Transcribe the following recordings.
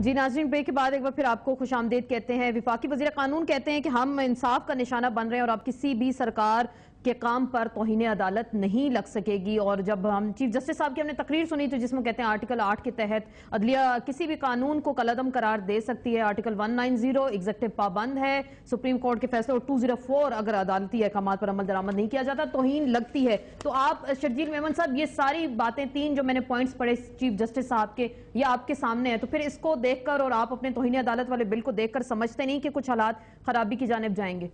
جی ناظرین، بریک کے بعد ایک بار پھر آپ کو خوش آمدید کہتے ہیں۔ وفاقی وزیر قانون کہتے ہیں کہ ہم انصاف کا نشانہ بن رہے ہیں اور اب کسی بھی سرکار کے کام پر توہین عدالت نہیں لگ سکے گی۔ اور جب ہم چیف جسٹس صاحب کی ہم نے تقریر سنی تو جس میں کہتے ہیں آرٹیکل 8 کے تحت عدلیہ کسی بھی قانون کو کالعدم قرار دے سکتی ہے، آرٹیکل 190 ایگزیکٹو پابند ہے سپریم کورٹ کے فیصلے، اور 204 اگر عدالتی احکامات پر عمل درآمد نہیں کیا جاتا توہین لگتی ہے۔ تو آپ شرجیل میمن صاحب، یہ ساری باتیں تین جو میں نے پوائنٹس پڑھے چیف جسٹس صاحب کے، یہ آپ کے سامنے ہیں، تو پھر اس کو دیکھ کر اور آپ اپنے توہین عدالت والے بل کو دیکھ کر سمجھتے نہیں کہ کچھ حالات خرابی کی جانب جائیں گے؟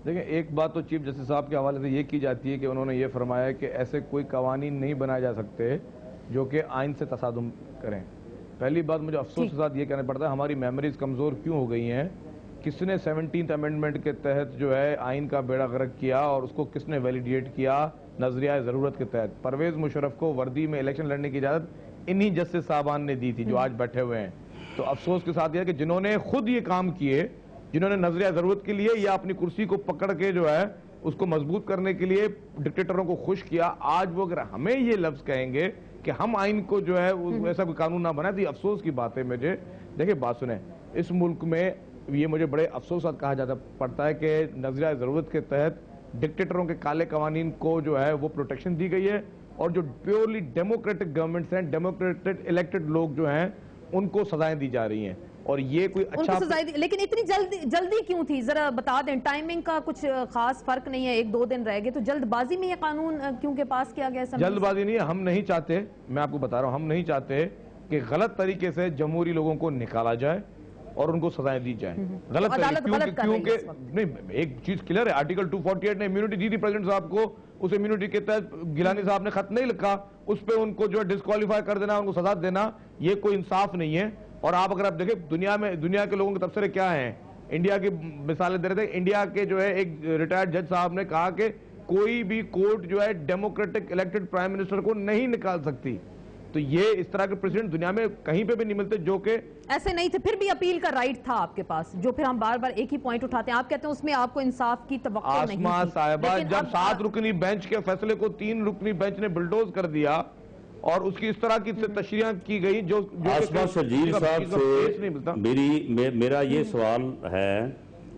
دیکھیں، ایک بات تو چیف جسٹس صاحب کے حوالے سے یہ کی جاتی ہے کہ انہوں نے یہ فرمایا کہ ایسے کوئی قوانین نہیں بنائے جا سکتے جو کہ آئین سے تصادم کریں۔ پہلی بات مجھے افسوس کے ساتھ یہ کہنا پڑتا ہے ہماری میموریز کمزور کیوں ہو گئی ہیں۔ کس نے 17th امینڈمنٹ کے تحت جو ہے آئین کا بیڑا غرق کیا اور اس کو کس نے ویلیڈیٹ کیا؟ نظریہ ضرورت کے تحت پرویز مشرف کو وردی میں الیکشن لڑنے کی اجازت انہی جسٹس صاحبان نے دی تھی جو آج بیٹھے ہوئے ہیں۔ تو افسوس کے ساتھ یہ ہے کہ جنہوں نے خود یہ کام کیے، جنہوں نے نظریہ ضرورت کے لیے یا اپنی کرسی کو پکڑ کے جو ہے اس کو مضبوط کرنے کے لیے ڈکٹیٹروں کو خوش کیا، آج وہ اگر ہمیں یہ لفظ کہیں گے کہ ہم آئین کو جو ہے ایسا کوئی قانون نہ بنائے، تو یہ افسوس کی بات ہے مجھے۔ دیکھیں بات سنیں، اس ملک میں یہ مجھے بڑے افسوس سے کہا جاتا پڑتا ہے کہ نظریہ ضرورت کے تحت ڈکٹیٹروں کے کالے قوانین کو جو ہے وہ پروٹیکشن دی گئی ہے، اور جو پیورلی ڈیموکریٹک گورنمنٹس ہیں، ڈیموکریٹک الیکٹڈ لوگ جو ہیں، ان کو سزائیں دی جا رہی ہیں۔ اور یہ کوئی اچھا لیکن اتنی جلدی کیوں تھی؟ ذرا بتا دیں، ٹائمنگ کا کچھ خاص فرق نہیں ہے، 1-2 دن رہ گئے، تو جلد بازی میں یہ قانون کیوں کے پاس کیا گیا؟ جلد بازی نہیں ہے، ہم نہیں چاہتے، میں آپ کو بتا رہا ہوں، ہم نہیں چاہتے کہ غلط طریقے سے جمہوری لوگوں کو نکالا جائے اور ان کو سزائیں دی جائیں۔ غلط طریقے کیونکہ نہیں، ایک چیز کلیئر ہے، آرٹیکل 248 نے امیونٹی دی تھی پریزیڈنٹ صاحب کو، اس امیونٹی کے تحت گیلانی صاحب نے خط نہیں لکھا، اس پہ ان کو جو ہے ڈسکوالیفائی کر دینا، ان کو سزا دینا، یہ کوئی انصاف نہیں ہے۔ اور آپ اگر آپ دیکھیں دنیا کے لوگوں کے تبصرے کیا ہیں، انڈیا کی مثالیں دے رہے تھے، انڈیا کے جو ہے ایک ریٹائرڈ جج صاحب نے کہا کہ کوئی بھی کورٹ جو ہے ڈیموکریٹک الیکٹڈ پرائم منسٹر کو نہیں نکال سکتی۔ تو یہ اس طرح کے پریزیڈنٹ دنیا میں کہیں پہ بھی نہیں ملتے جو کہ ایسے نہیں تھے، پھر بھی اپیل کا رائٹ تھا آپ کے پاس، جو پھر ہم بار بار ایک ہی پوائنٹ اٹھاتے ہیں، آپ کہتے ہیں اس میں آپ کو انصاف کی توقع نہیں تھی۔ آسما صاحبہ، جب 7 رکنی بینچ کے فیصلے کو 3 رکنی بینچ نے بلڈوز کر دیا اور اس کی اس طرح کی تشریحاں کی گئی جو آسما شرجیل صاحب سے میرا یہ سوال ہے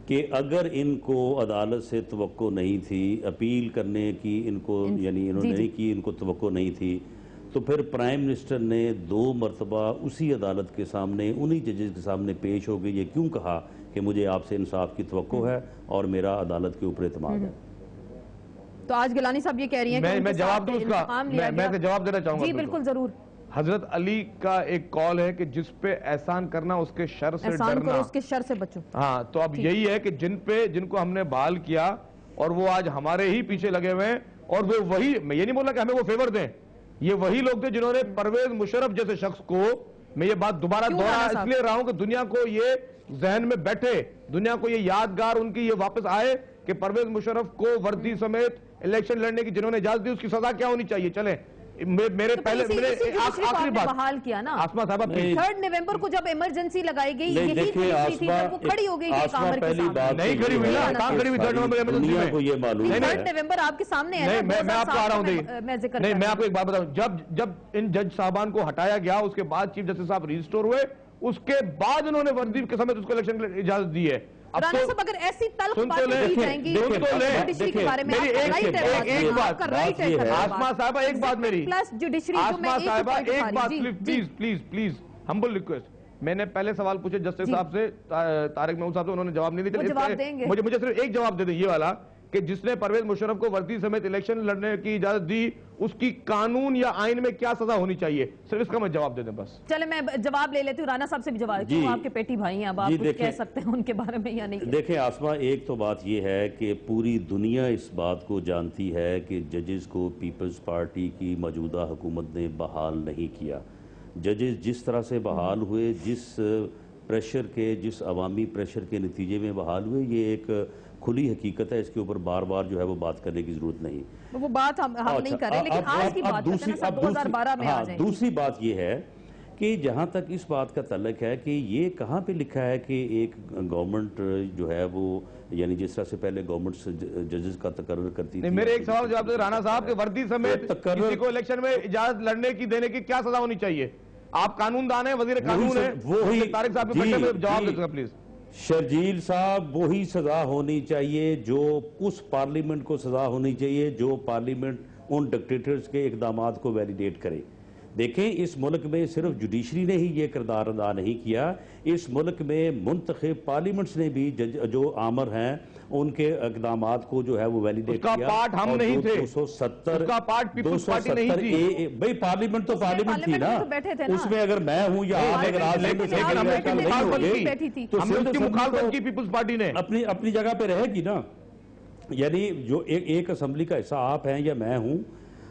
کہ اگر ان کو عدالت سے توقع نہیں تھی اپیل کرنے کی، ان کو یعنی انہوں نے نہیں کی، ان کو توقع نہیں تھی، تو پھر پرائم منسٹر نے 2 مرتبہ اسی عدالت کے سامنے انہی ججز کے سامنے پیش ہو گئے یہ کیوں کہا کہ مجھے آپ سے انصاف کی توقع ہے اور میرا عدالت کے اوپر اعتماد ہے؟ تو آج گیلانی صاحب یہ کہہ رہی ہیں کہ میں جواب دوں اس کا، میں جواب دینا چاہوں گا۔ جی بالکل ضرور۔ حضرت علی کا ایک قول ہے کہ جس پہ احسان کرنا اس کے شر سے ڈرنا، احسان کرو اس کے شر سے بچو۔ ہاں، تو اب یہی ہے کہ جن کو ہم نے بحال کیا اور وہ آج ہمارے ہی پیچھے لگے ہوئے ہیں، اور وہ وہی، میں یہ نہیں بولا کہ ہمیں وہ فیور دیں، یہ وہی لوگ تھے جنہوں نے پرویز مشرف جیسے شخص کو، میں یہ بات دوبارہ دوہرا اس لیے رہا ہوں کہ دنیا کو یہ ذہن میں بیٹھے، دنیا کو یہ یادگار ان کی یہ واپس آئے کہ پرویز مشرف کو وردی سمیت الیکشن لڑنے کی جنہوں نے اجازت دی اس کی سزا کیا ہونی چاہیے۔ چلیں میرے پہلے آخری بات بحال کیا نا آسما صاحبہ، 3 نومبر کو جب ایمرجنسی لگائی گئی، یہی تھی جب وہ کھڑی ہو گئی تھی کامر کے سامنے، نہیں کھڑی ہوئی نا، کہاں کھڑی ہوئی 3 نومبر ایمرجنسی میں؟ کو یہ معلوم ہے 3 نومبر آپ کے سامنے ہے، میں آپ کو آ رہا ہوں، نہیں میں آپ کو ایک بات بتاؤں، جب ان جج صاحبان کو ہٹایا گیا اس کے بعد چیف جسٹس صاحب ریسٹور ہوئے، اس کے بعد انہوں نے وردی کے سمیت اس کو الیکشن کی اجازت دی ہے۔ رانا صاحب اگر ایسی تلخ باتیں کی جائیں گی جوڈیشری کے بارے میں، ایک بات آسما صاحبہ، ایک بات میری آسما صاحبہ، ایک بات پلیز ہمبل ریکویسٹ، میں نے پہلے سوال پوچھے جسٹس صاحب سے، طارق محمود صاحب سے، انہوں نے جواب نہیں دیا، مجھے صرف ایک جواب دے دیں یہ والا کہ جس نے پرویز مشرف کو وردی سمیت الیکشن لڑنے کی اجازت دی اس کی قانون یا آئین میں کیا سزا ہونی چاہیے، صرف اس کا میں جواب دے دیں بس۔ چلے میں جواب لے لیتی ہوں، رانا صاحب سے بھی جواب دیتی ہوں، آپ کے پیٹی بھائی ہیں، اب آپ کچھ کہہ سکتے ہیں ان کے بارے میں یا نہیں؟ دیکھیں آسما، ایک تو بات یہ ہے کہ پوری دنیا اس بات کو جانتی ہے کہ ججز کو پیپلز پارٹی کی موجودہ حکومت نے بحال نہیں کیا۔ ججز جس طرح سے بحال ہوئے، جس پریشر کے، جس عوامی پریشر کے نتیجے میں بحال ہوئے، یہ ایک کھلی حقیقت ہے، اس کے اوپر بار بار جو ہے وہ بات کرنے کی ضرورت نہیں۔ وہ بات ہم نہیں کر رہے، لیکن آج کی بات کرتے ہیں نا، 2012 میں آ جائیں۔ دوسری بات یہ ہے کہ جہاں تک اس بات کا تعلق ہے کہ یہ کہاں پہ لکھا ہے کہ ایک گورنمنٹ جو ہے وہ، یعنی جس طرح سے پہلے گورنمنٹ ججز کا تقرر کرتی تھی۔ میرے ایک سوال جواب دے رانا صاحب کہ وردی سمیت کسی کو الیکشن میں اجازت لڑنے کی دینے کی کیا سزا ہونی چاہیے؟ آپ قانون دان ہیں, وزیر قانون ہیں, وہی طارق صاحب کے بیٹے میں جواب دے سکتا پلیز. شرجیل صاحب وہی سزا ہونی چاہیے جو اس پارلیمنٹ کو سزا ہونی چاہیے جو پارلیمنٹ ان ڈکٹیٹرز کے اقدامات کو ویلیڈیٹ کرے. دیکھیں اس ملک میں صرف جوڈیشری نے ہی یہ کردار ادا نہیں کیا, اس ملک میں منتخب پارلیمنٹس نے بھی جو آمر ہیں ان کے اقدامات کو جو ہے وہ ویلیڈیٹ کیا. اس کا پارٹ ہم نہیں تھے, 270 اس کا پارٹ پیپلز پارٹی نہیں تھی. بھئی پارلیمنٹ تو پارلیمنٹ تھی نا, اس میں اگر میں ہوں یا آپ اگر آج لیکن ہم نے اس کی مخالفت کی پیپلز پارٹی نے, اپنی جگہ پہ رہے گی نا. یعنی جو ایک اسمبلی کا حصہ آپ ہیں یا میں ہوں,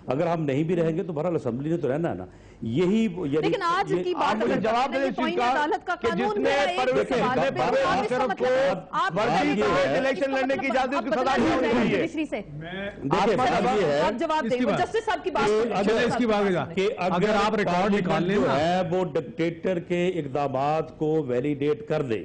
اگر ہم نہیں بھی رہیں گے تو بہرحال اسمبلی نے تو رہنا ہے نا. یہی لیکن آج کی بات اگر جواب دے توہین عدالت کا قانون میں پرویز مشرف کو وردی سمیت الیکشن لڑنے کی اجازت کی سزا نہیں ہونی چاہیے. آپ جواب دیں, جسٹس صاحب کی بات کہ اگر آپ ریکارڈ نکالنے ہے وہ ڈکٹیٹر کے اقدامات کو ویلیڈیٹ کر دے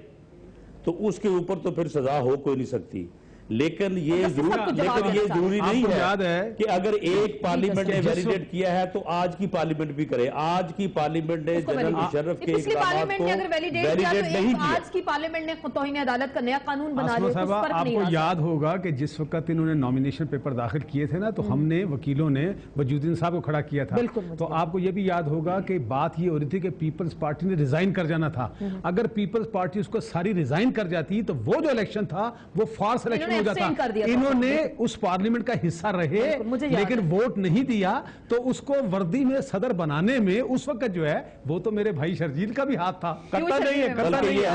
تو اس کے اوپر تو پھر سزا ہو کوئی نہیں سکتی. لیکن یہ ضروری نہیں ہے کہ اگر ایک پارلیمنٹ نے ویلیڈیٹ کیا ہے تو آج کی پارلیمنٹ بھی کرے. آج کی پارلیمنٹ نے جنرل مشرف کے اقدامات کو ویلیڈیٹ نہیں کیا. آج کی پارلیمنٹ نے توہین عدالت کا نیا قانون بنا لیا. آپ کو یاد ہوگا کہ جس وقت انہوں نے نامینیشن پیپر داخل کیے تھے نا, تو ہم نے وکیلوں نے وجودین صاحب کو کھڑا کیا تھا. تو آپ کو یہ بھی یاد ہوگا کہ بات یہ ہو رہی تھی کہ پیپلز پارٹی نے ریزائن کر جانا تھا. اگر پیپلز پارٹی اس کو ساری ریزائن کر جاتی تو وہ جو الیکشن تھا وہ فارس الیکشن ہو جاتا. انہوں نے اس پارلیمنٹ کا حصہ رہے لیکن ووٹ نہیں دیا, تو اس کو وردی میں صدر بنانے میں اس وقت جو ہے وہ تو میرے بھائی شرجیل کا بھی ہاتھ تھا. کرتا نہیں ہے, کرتا نہیں ہے.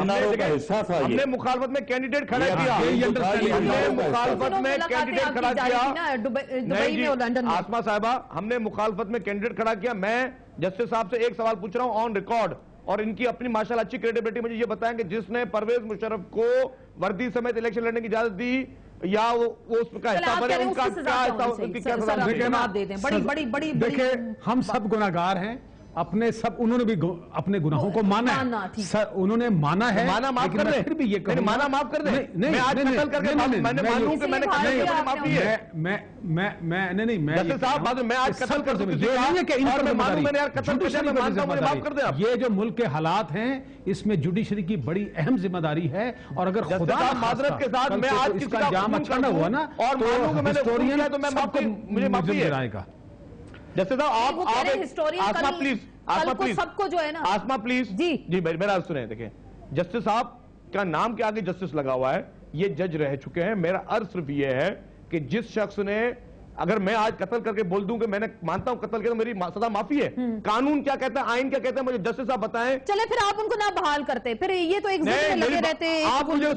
ہم نے مخالفت میں کینڈیڈیٹ کھڑا کیا, ہم نے مخالفت میں کینڈیڈیٹ کھڑا کیا. آسما صاحبہ, ہم نے مخالفت میں کینڈیڈیٹ کھڑا کیا. میں جسٹس صاحب سے ایک سوال پوچھ رہا ہوں آن ریکارڈ, اور ان کی اپنی ماشاءاللہ اچھی کریڈیبلٹی, مجھے یہ بتائیں کہ جس نے پرویز مشرف کو وردی سمیت الیکشن لڑنے کی اجازت دی یا وہ اس کا حصہ بنے, ان کا کیا سزا؟ دیکھیں ہم سب گناہگار ہیں, اپنے سب انہوں نے بھی اپنے گناہوں کو مانا ہے, انہوں نے مانا ہے. مانا معاف کر دیں, پھر بھی یہ کہوں مانا معاف کر دیں. میں آج قتل کر کے میں نے مانوں کہ میں نے قتل کیا, مجھے معافی ہے. میں جیسے صاحب میں آج قتل کر دوں اور میں مانوں میں نے یار قتل کیا, میں مانتا ہوں, مجھے معاف کر دیں آپ. یہ جو ملک کے حالات ہیں اس میں جوڈیشری کی بڑی اہم ذمہ داری ہے, اور اگر خدا معذرت کے ساتھ میں آج اس کا جام اچھا ہوا نا اور مانوں کہ میں نے خون کیا تو میں معافی, مجھے معافی ہے. جیسے صاحب آپ آسما پلیز, آسما پلیز, سب کو جو ہے نا, آسما پلیز, جی میرا سنیں. دیکھیں جسٹس صاحب کا نام کے آگے جسٹس لگا ہوا ہے, یہ جج رہ چکے ہیں. میرا عرض صرف یہ ہے کہ جس شخص نے, اگر میں آج قتل کر کے بول دوں کہ میں نے مانتا ہوں قتل کیا تو میری سزا معافی ہے. قانون کیا کہتا ہے, آئین کیا کہتا ہے, مجھے جسٹس صاحب بتائیں. چلے پھر آپ ان کو نہ بحال کرتے, پھر یہ تو ایک ذہن میں لگے رہتے. آپ مجھے آپ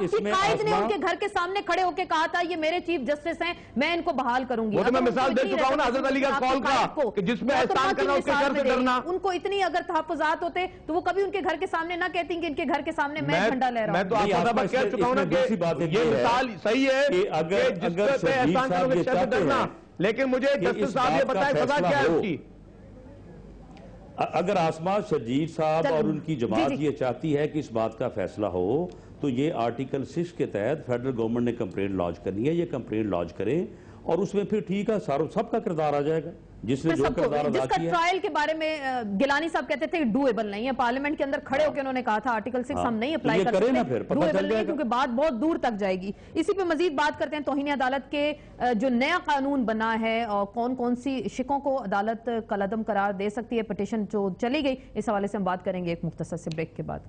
کی قائد نے ان کے گھر کے سامنے کھڑے ہو کے کہا تھا یہ میرے چیف جسٹس ہیں, میں ان کو بحال کروں گی. وہ تو میں مثال دے چکا ہوں نا حضرت علی کا قول کا کہ جس میں احسان کرنا اس کے گھر سے ڈرنا. ان کو اتنی اگر تحفظات ہوتے تو وہ کبھی ان کے گھر کے سامنے نہ کہتی کہ ان کے گھر کے سامنے میں جھنڈا لے رہا ہوں. میں تو آپ کو کہہ چکا ہوں نا کہ یہ مثال صحیح ہے کہ جس پہ احسان کرو گے شہر سے ڈرنا, لیکن مجھے جسٹس صاحب یہ بتائیں سزا کیا ہے اس کی. اگر آسما شرجیل صاحب اور ان کی جماعت یہ چاہتی ہے کہ اس بات کا فیصلہ ہو تو یہ آرٹیکل 6 کے تحت فیڈرل گورنمنٹ نے کمپلین لانچ کرنی ہے. یہ کمپلین لانچ کریں اور اس میں پھر ٹھیک ہے سب کا کردار آ جائے گا, جس نے جو کردار ادا کیا ہے. جس کا ٹرائل کے بارے میں گیلانی صاحب کہتے تھے ڈویبل نہیں ہے, پارلیمنٹ کے اندر کھڑے ہو کے انہوں نے کہا تھا آرٹیکل 6 ہم نہیں اپلائی کر سکتے, ڈویبل نہیں کیونکہ بات بہت دور تک جائے گی. اسی پہ مزید بات کرتے ہیں توہین عدالت کے جو نیا قانون بنا ہے اور کون کون سی شکوں کو عدالت کالعدم قرار دے سکتی ہے, پٹیشن جو چلی گئی, اس حوالے سے ہم بات کریں گے ایک مختصر سے بریک کے بعد.